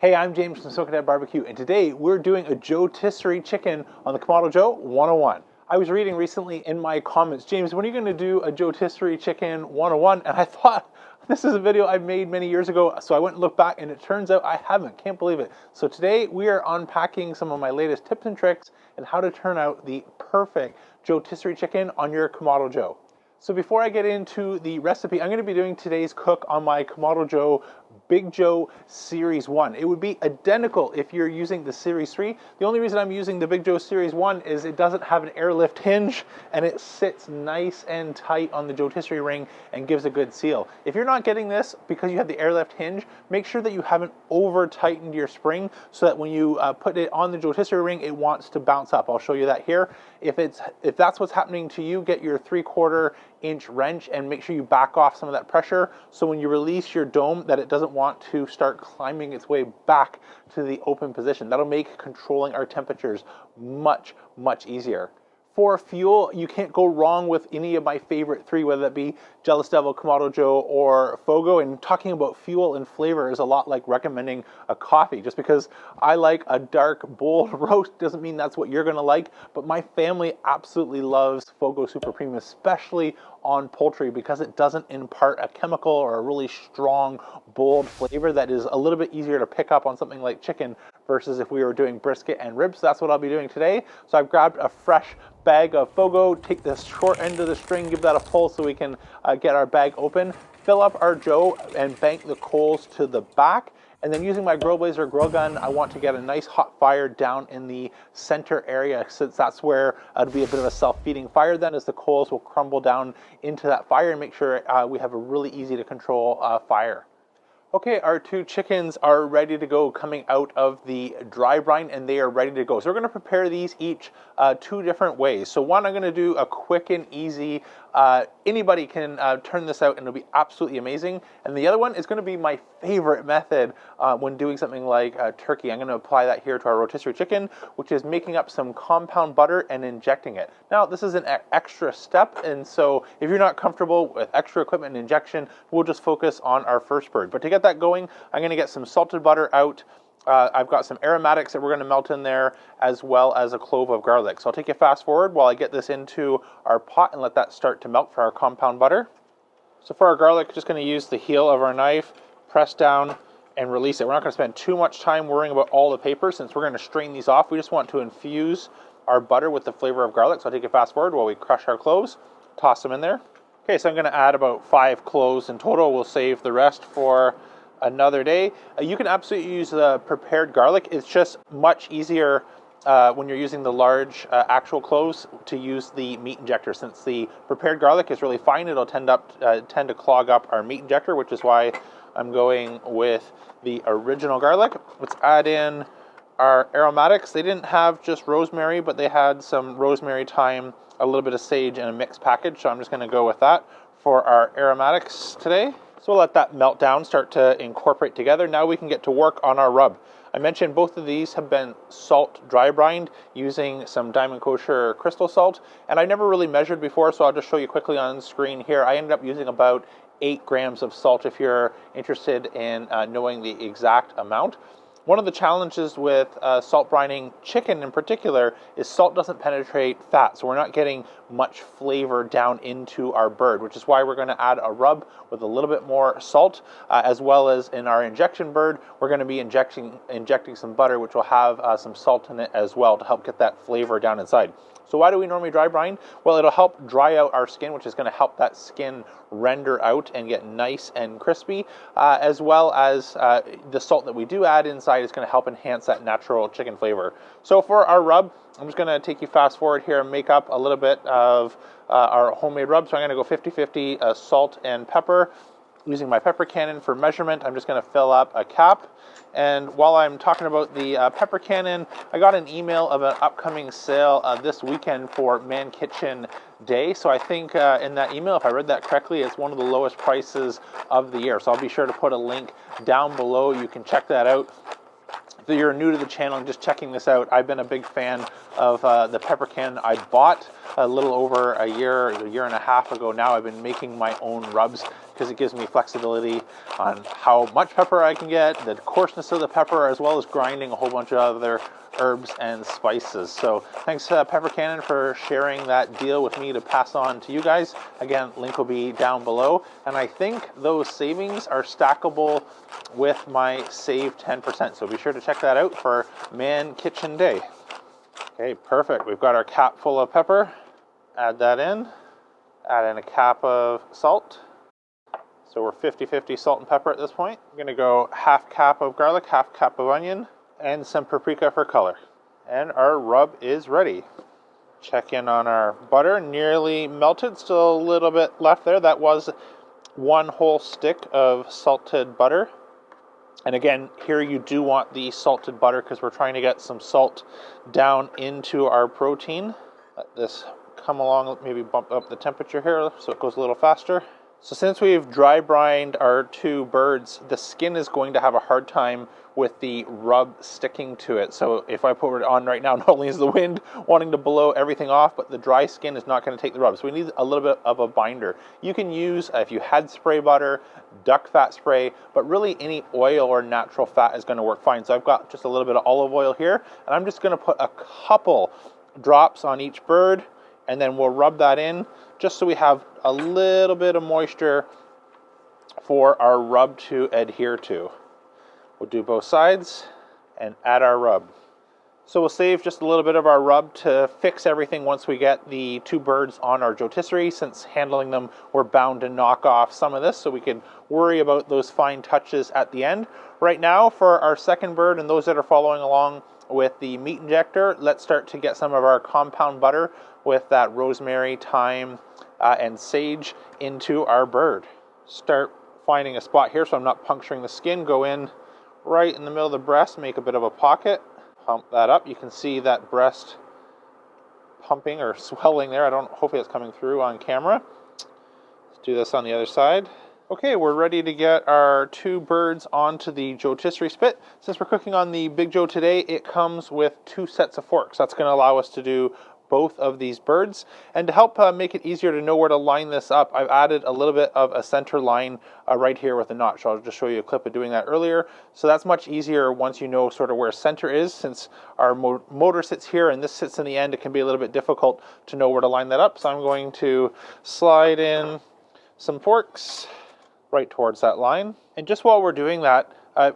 Hey, I'm James from Smokin' Dad Barbecue, and today we're doing a JoeTisserie chicken on the Kamado Joe 101. I was reading recently in my comments, James, when are you going to do a JoeTisserie chicken 101? And I thought, this is a video I made many years ago, so I went and looked back, and it turns out I haven't. Can't believe it. So today we are unpacking some of my latest tips and tricks and how to turn out the perfect JoeTisserie chicken on your Kamado Joe. So before I get into the recipe, I'm going to be doing today's cook on my Kamado Joe Big Joe Series 1. It would be identical if you're using the Series 3. The only reason I'm using the Big Joe Series 1 is it doesn't have an airlift hinge and it sits nice and tight on the JoeTisserie ring and gives a good seal. If you're not getting this because you have the airlift hinge, make sure that you haven't over tightened your spring so that when you put it on the JoeTisserie ring, it wants to bounce up. I'll show you that here. If that's what's happening to you, get your 3/4 inch wrench and make sure you back off some of that pressure so when you release your dome that it doesn't want to start climbing its way back to the open position. That'll make controlling our temperatures much easier. For fuel, you can't go wrong with any of my favorite three, whether that be Jealous Devil, Kamado Joe, or Fogo. And talking about fuel and flavor is a lot like recommending a coffee. Just because I like a dark, bold roast doesn't mean that's what you're gonna like. But my family absolutely loves Fogo Super Premium, especially on poultry, because it doesn't impart a chemical or a really strong, bold flavor that is a little bit easier to pick up on something like chicken versus if we were doing brisket and ribs. That's what I'll be doing today. So I've grabbed a fresh bag of Fogo, take the short end of the string, give that a pull so we can get our bag open, fill up our Joe and bank the coals to the back. And then using my Grill Blazer grill gun, I want to get a nice hot fire down in the center area, since that's where it'll be a bit of a self-feeding fire then, as the coals will crumble down into that fire and make sure we have a really easy to control fire. Okay, our two chickens are ready to go coming out of the dry brine, and they are ready to go. So we're going to prepare these each two different ways. So one, I'm going to do a quick and easy, anybody can turn this out and it'll be absolutely amazing. And the other one is going to be my favorite method when doing something like turkey. I'm going to apply that here to our rotisserie chicken, which is making up some compound butter and injecting it. Now, this is an extra step, and so if you're not comfortable with extra equipment and injection, we'll just focus on our first bird. But to get that going, I'm going to get some salted butter out. I've got some aromatics that we're going to melt in there, as well as a clove of garlic. So I'll take you fast forward while I get this into our pot and let that start to melt for our compound butter. So for our garlic, just going to use the heel of our knife, press down and release it. We're not going to spend too much time worrying about all the paper since we're going to strain these off. We just want to infuse our butter with the flavor of garlic. So I'll take you fast forward while we crush our cloves, toss them in there. Okay, so I'm going to add about 5 cloves in total. We'll save the rest for another day. You can absolutely use the prepared garlic. It's just much easier when you're using the large actual cloves to use the meat injector. Since the prepared garlic is really fine, it'll tend to clog up our meat injector, which is why I'm going with the original garlic. Let's add in our aromatics. They didn't have just rosemary, but they had some rosemary, thyme, a little bit of sage in a mixed package, so I'm just going to go with that for our aromatics today. So we'll let that melt down, start to incorporate together. Now we can get to work on our rub. I mentioned both of these have been salt dry brined using some Diamond Kosher crystal salt, and I never really measured before, so I'll just show you quickly on screen here. I ended up using about 8 grams of salt if you're interested in knowing the exact amount. One of the challenges with salt brining chicken in particular is salt doesn't penetrate fat, so we're not getting much flavor down into our bird, which is why we're going to add a rub with a little bit more salt, as well as in our injection bird, we're going to be injecting some butter, which will have some salt in it as well to help get that flavor down inside. So why do we normally dry brine? Well, it'll help dry out our skin, which is going to help that skin render out and get nice and crispy, as well as the salt that we do add inside is going to help enhance that natural chicken flavor. So for our rub, I'm just going to take you fast forward here and make up a little bit of our homemade rub. So I'm going to go 50-50 salt and pepper. Using my pepper cannon for measurement, I'm just going to fill up a cap. And while I'm talking about the pepper cannon, I got an email of an upcoming sale this weekend for Man Kitchen Day. So I think in that email, if I read that correctly, it's one of the lowest prices of the year. So I'll be sure to put a link down below. You can check that out. If you're new to the channel and just checking this out, I've been a big fan of the pepper can I bought a little over a year and a half ago now. I've been making my own rubs because it gives me flexibility on how much pepper I can get, the coarseness of the pepper, as well as grinding a whole bunch of other herbs and spices. So thanks Pepper Cannon for sharing that deal with me to pass on to you guys. Again, link will be down below, and I think those savings are stackable with my save 10%, so be sure to check that out for Man Kitchen Day. Okay, perfect. We've got our cap full of pepper. Add that in. Add in a cap of salt. So we're 50-50 salt and pepper at this point. I'm gonna go half cap of garlic, half cap of onion, and some paprika for color. And our rub is ready. Check in on our butter, nearly melted, still a little bit left there. That was 1 whole stick of salted butter. And again, here you do want the salted butter because we're trying to get some salt down into our protein. Let this come along, maybe bump up the temperature here so it goes a little faster. So since we've dry brined our 2 birds, the skin is going to have a hard time with the rub sticking to it. So if I put it on right now, not only is the wind wanting to blow everything off, but the dry skin is not going to take the rub. So we need a little bit of a binder. You can use, if you had spray butter, duck fat spray, but really any oil or natural fat is going to work fine. So I've got just a little bit of olive oil here, and I'm just going to put a couple drops on each bird, and then we'll rub that in just so we have a little bit of moisture for our rub to adhere to. We'll do both sides and add our rub. So we'll save just a little bit of our rub to fix everything once we get the 2 birds on our JoeTisserie. Since handling them, we're bound to knock off some of this, so we can worry about those fine touches at the end. Right now, for our second bird and those that are following along with the meat injector, let's start to get some of our compound butter with that rosemary, thyme, and sage into our bird. Start finding a spot here so I'm not puncturing the skin. Go in right in the middle of the breast, make a bit of a pocket, pump that up. You can see that breast pumping or swelling there. Hopefully it's coming through on camera. Let's do this on the other side. Okay, we're ready to get our 2 birds onto the JoeTisserie spit. Since we're cooking on the Big Joe today, it comes with 2 sets of forks. That's going to allow us to do both of these birds. And to help make it easier to know where to line this up, I've added a little bit of a center line right here with a notch. So I'll just show you a clip of doing that earlier. So that's much easier once you know sort of where center is. Since our motor sits here and this sits in the end, it can be a little bit difficult to know where to line that up. So I'm going to slide in some forks right towards that line. And just while we're doing that,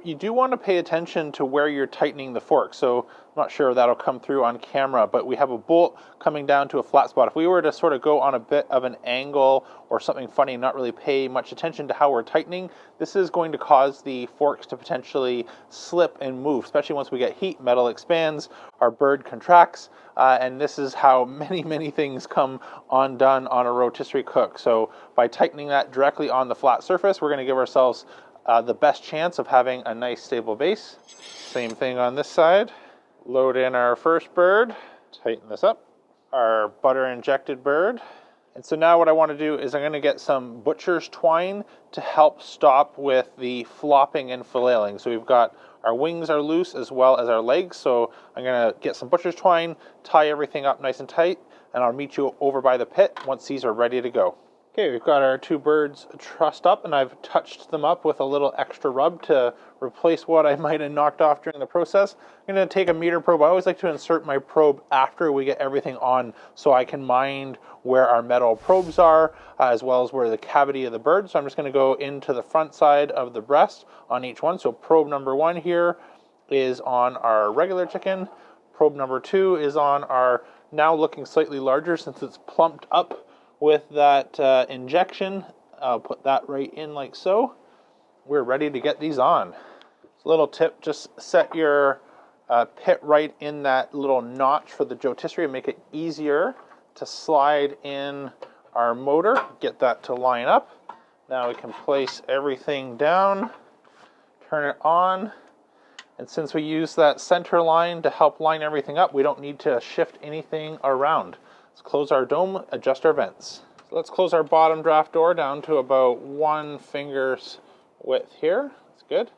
you do want to pay attention to where you're tightening the fork. So I'm not sure if that'll come through on camera, but we have a bolt coming down to a flat spot. If we were to sort of go on a bit of an angle or something funny and not really pay much attention to how we're tightening, this is going to cause the forks to potentially slip and move, especially once we get heat. Metal expands, our bird contracts, and this is how many things come undone on a rotisserie cook. So by tightening that directly on the flat surface, we're going to give ourselves the best chance of having a nice stable base. Same thing on this side. Load in our first bird, tighten this up, our butter injected bird. And so now what I want to do is I'm going to get some butcher's twine to help stop with the flopping and fillailing. So we've got our wings are loose as well as our legs. So I'm going to get some butcher's twine, tie everything up nice and tight, and I'll meet you over by the pit once these are ready to go. Okay, we've got our 2 birds trussed up, and I've touched them up with a little extra rub to replace what I might have knocked off during the process. I'm going to take a meter probe. I always like to insert my probe after we get everything on so I can mind where our metal probes are, as well as where the cavity of the bird. So I'm just going to go into the front side of the breast on each one. So probe number 1 here is on our regular chicken. Probe number 2 is on our now looking slightly larger since it's plumped up with that injection. I'll put that right in like so. We're ready to get these on. A little tip, just set your pit right in that little notch for the JoeTisserie and make it easier to slide in our motor. Get that to line up. Now we can place everything down, turn it on, and since we use that center line to help line everything up, we don't need to shift anything around. Let's close our dome, adjust our vents. So let's close our bottom draft door down to about 1 finger's width here. That's good.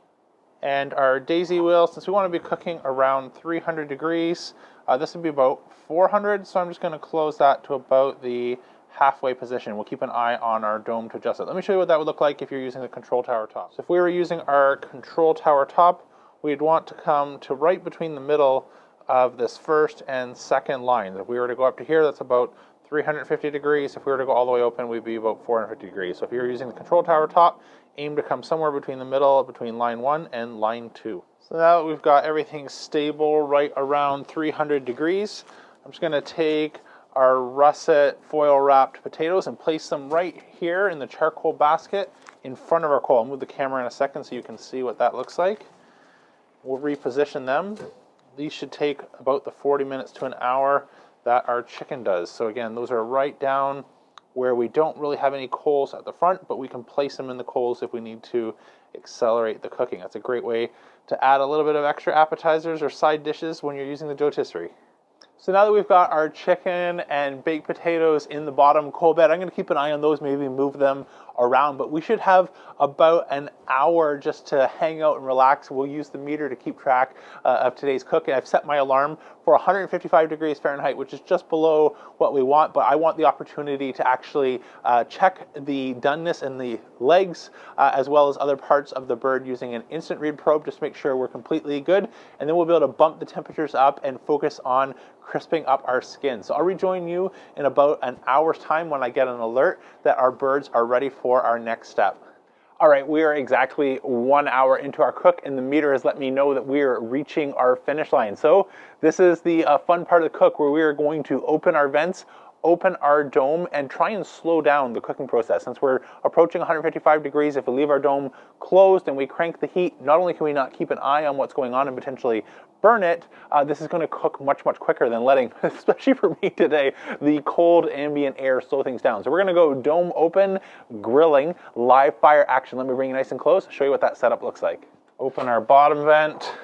And our daisy wheel, since we want to be cooking around 300 degrees, this would be about 400, so I'm just going to close that to about the halfway position. We'll keep an eye on our dome to adjust it. Let me show you what that would look like if you're using the control tower top. So if we were using our control tower top, we'd want to come to right between the middle of this first and second line. If we were to go up to here, that's about 350 degrees. If we were to go all the way open, we'd be about 450 degrees. So if you're using the control tower top, aim to come somewhere between the middle, between line 1 and line 2. So now that we've got everything stable right around 300 degrees, I'm just going to take our russet foil wrapped potatoes and place them right here in the charcoal basket in front of our coal. I'll move the camera in a second so you can see what that looks like. We'll reposition them. These should take about the 40 minutes to an hour that our chicken does. So again, those are right down where we don't really have any coals at the front, but we can place them in the coals if we need to accelerate the cooking. That's a great way to add a little bit of extra appetizers or side dishes when you're using the JoeTisserie. So now that we've got our chicken and baked potatoes in the bottom coal bed, I'm going to keep an eye on those, maybe move them around, but we should have about an hour just to hang out and relax. We'll use the meter to keep track of today's cooking. I've set my alarm for 155 degrees Fahrenheit, which is just below what we want, but I want the opportunity to actually check the doneness in the legs as well as other parts of the bird using an instant read probe just to make sure we're completely good, and then we'll be able to bump the temperatures up and focus on crisping up our skin. So I'll rejoin you in about an hour's time when I get an alert that our birds are ready for our next step. All right, we are exactly 1 hour into our cook, and the meter has let me know that we are reaching our finish line. So this is the fun part of the cook, where we are going to open our vents, open our dome, and try and slow down the cooking process. Since we're approaching 155 degrees, if we leave our dome closed and we crank the heat, not only can we not keep an eye on what's going on and potentially burn it, this is going to cook much, much quicker than letting, especially for me today, the cold ambient air slow things down. So we're going to go dome open, grilling, live fire action. Let me bring you nice and close, show you what that setup looks like. Open our bottom vent,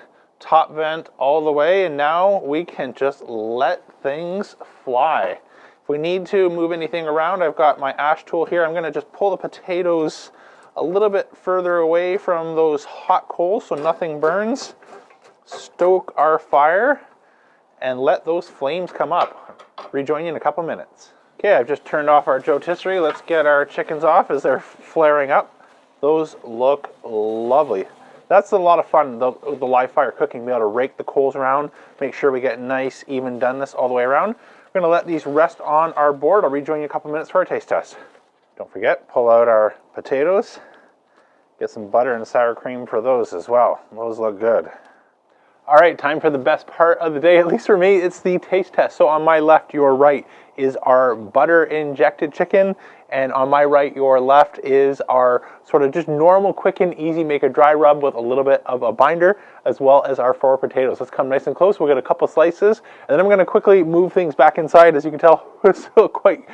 top vent all the way, and now we can just let things fly. If we need to move anything around, I've got my ash tool here. I'm going to just pull the potatoes a little bit further away from those hot coals so nothing burns. Stoke our fire and let those flames come up. Rejoin you in a couple minutes. Okay, I've just turned off our JoeTisserie. Let's get our chickens off as they're flaring up. Those look lovely. That's a lot of fun, the live fire cooking, be able to rake the coals around, make sure we get nice, even doneness all the way around. We're gonna let these rest on our board. I'll rejoin you in a couple minutes for our taste test. Don't forget, pull out our potatoes. Get some butter and sour cream for those as well. Those look good. All right, time for the best part of the day, at least for me, it's the taste test. So on my left, your right, is our butter injected chicken, and on my right, your left, is our sort of just normal, quick and easy, make a dry rub with a little bit of a binder, as well as our 4 potatoes. Let's come nice and close. We'll get a couple slices, and then I'm going to quickly move things back inside. As you can tell, it's still quite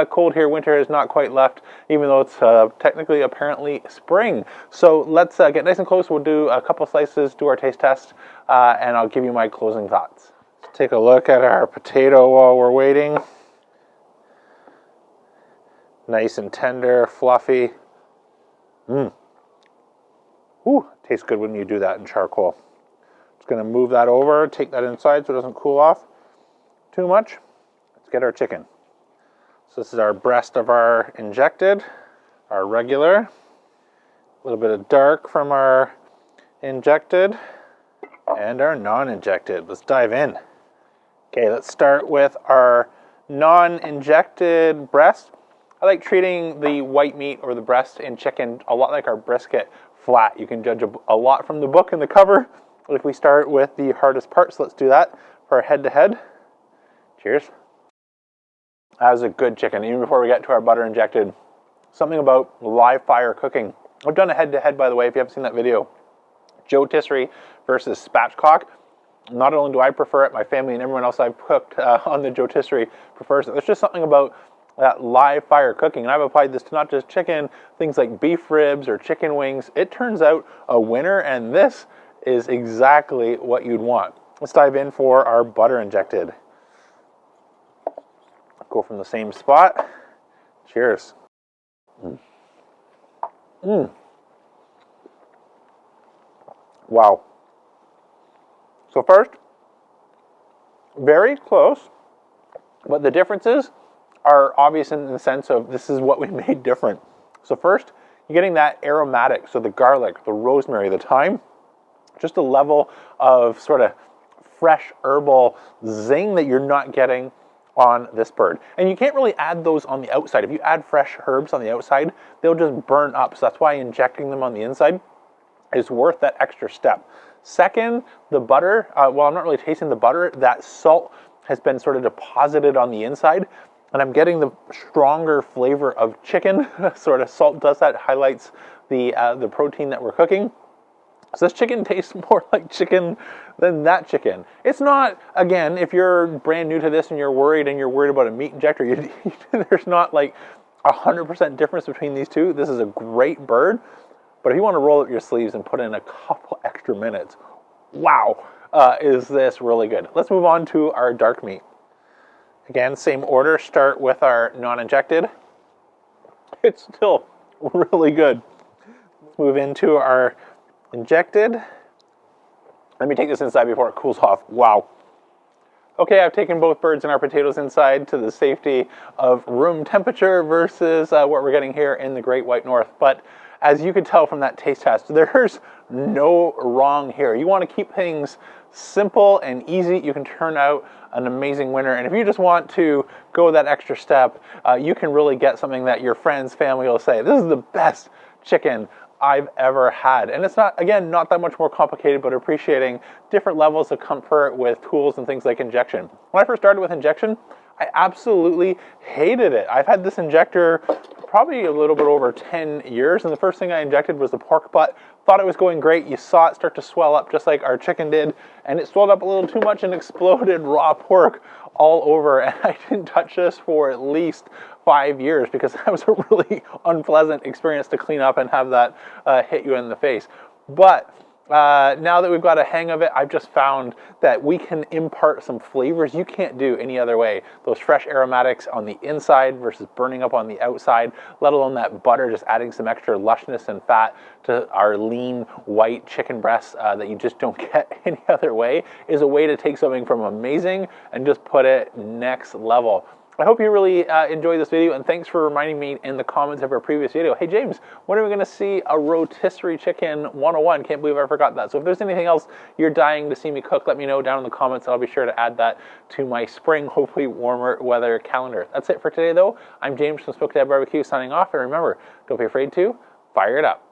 cold here. Winter is not quite left, even though it's technically apparently spring. So let's get nice and close. We'll do a couple slices, do our taste test, and I'll give you my closing thoughts. Let's take a look at our potato while we're waiting. Nice and tender, fluffy. Ooh, tastes good when you do that in charcoal. Just gonna move that over, take that inside so it doesn't cool off too much. Let's get our chicken. So this is our breast of our injected, our regular, a little bit of dark from our injected, and our non-injected. Let's dive in. Okay, let's start with our non-injected breast. I like treating the white meat or the breast in chicken a lot like our brisket, flat. You can judge a lot from the book and the cover. But if we start with the hardest parts, let's do that for our head-to-head. Cheers. That was a good chicken. Even before we get to our butter injected, something about live fire cooking. I've done a head-to-head, by the way, if you haven't seen that video. JoeTisserie versus spatchcock. Not only do I prefer it, my family and everyone else I've cooked on the JoeTisserie prefers it. There's just something about that live fire cooking, and I've applied this to not just chicken, things like beef ribs or chicken wings. It turns out a winner, and this is exactly what you'd want. Let's dive in for our butter injected. Go from the same spot. Cheers. Wow. So first, very close, but the difference is are obvious in the sense of this is what we made different. So first, you're getting that aromatic, so the garlic, the rosemary, the thyme, just a level of sort of fresh herbal zing that you're not getting on this bird. And you can't really add those on the outside. If you add fresh herbs on the outside, they'll just burn up. So that's why injecting them on the inside is worth that extra step. Second, the butter, well, I'm not really tasting the butter. That salt has been sort of deposited on the inside, and I'm getting the stronger flavor of chicken. Sort of salt does that, highlights the protein that we're cooking. So this chicken tastes more like chicken than that chicken. It's not, again, if you're brand new to this and you're worried about a meat injector, there's not like 100% difference between these two. This is a great bird, but if you want to roll up your sleeves and put in a couple extra minutes, wow, is this really good. Let's move on to our dark meat. Again, same order, start with our non-injected. It's still really good. Let's move into our injected. Let me take this inside before it cools off. Wow. Okay, I've taken both birds and our potatoes inside to the safety of room temperature versus what we're getting here in the Great White North. But as you could tell from that taste test, there's no wrong here. You want to keep things simple and easy. You can turn out an amazing winner. And if you just want to go that extra step, you can really get something that your friends, family will say, this is the best chicken I've ever had. And it's not, again, not that much more complicated, but appreciating different levels of comfort with tools and things like injection. When I first started with injection, I absolutely hated it. I've had this injector probably a little bit over 10 years, and the first thing I injected was the pork butt. Thought it was going great. You saw it start to swell up just like our chicken did, and it swelled up a little too much and exploded raw pork all over, and I didn't touch this for at least 5 years because that was a really unpleasant experience to clean up and have that hit you in the face. But now that we've got a hang of it, I've just found that we can impart some flavors you can't do any other way. Those fresh aromatics on the inside versus burning up on the outside, let alone that butter just adding some extra lushness and fat to our lean white chicken breasts that you just don't get any other way, is a way to take something from amazing and just put it next level. I hope you really enjoyed this video, and thanks for reminding me in the comments of our previous video. Hey James, when are we going to see a rotisserie chicken 101? Can't believe I forgot that. So if there's anything else you're dying to see me cook, let me know down in the comments. I'll be sure to add that to my spring, hopefully warmer weather calendar. That's it for today though. I'm James from Smoke Dad Barbecue signing off, and remember, don't be afraid to fire it up.